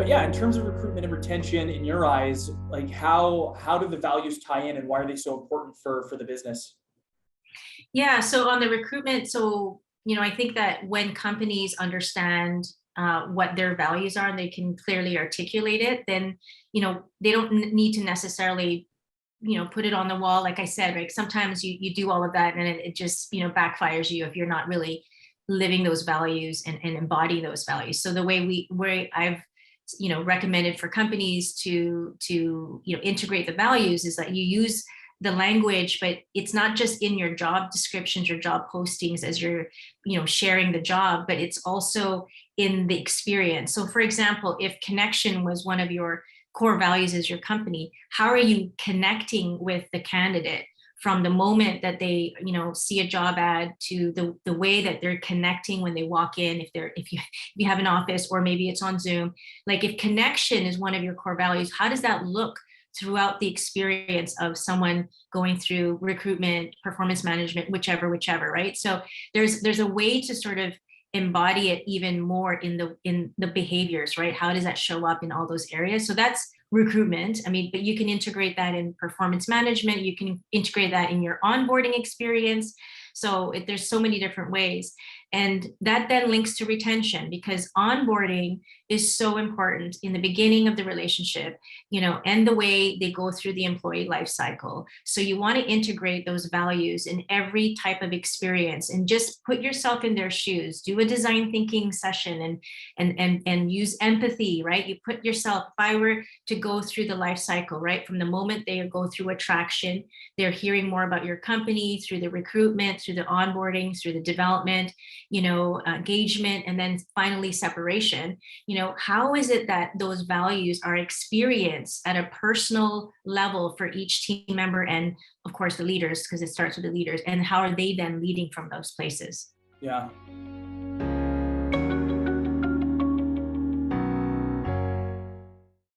But yeah, in terms of recruitment and retention, in your eyes, like how do the values tie in, and why are they so important for the business? Yeah, so on the recruitment, so I think that when companies understand what their values are and they can clearly articulate it, then they don't need to necessarily put it on the wall. Like I said, right? Sometimes you do all of that and it just backfires you if you're not really living those values and embodying those values. So the way I've recommended for companies to integrate the values is that you use the language, but it's not just in your job descriptions or job postings as you're sharing the job, but it's also in the experience. So for example, if connection was one of your core values as your company, how are you connecting with the candidate from the moment that they see a job ad to the way that they're connecting when they walk in, if you have an office or maybe it's on Zoom. Like if connection is one of your core values, how does that look throughout the experience of someone going through recruitment, performance management, whichever, right? So there's a way to sort of embody it even more in the behaviors, right? How does that show up in all those areas? So that's recruitment. I mean, but you can integrate that in performance management. You can integrate that in your onboarding experience. So there's so many different ways. And that then links to retention, because onboarding is so important in the beginning of the relationship, and the way they go through the employee life cycle. So you want to integrate those values in every type of experience and just put yourself in their shoes, do a design thinking session and use empathy, right? You put yourself, if I were to go through the life cycle, right? From the moment they go through attraction, they're hearing more about your company through the recruitment, through the onboarding, through the development, engagement, and then finally separation. How is it that those values are experienced at a personal level for each team member, and of course the leaders, because it starts with the leaders, and how are they then leading from those places? Yeah.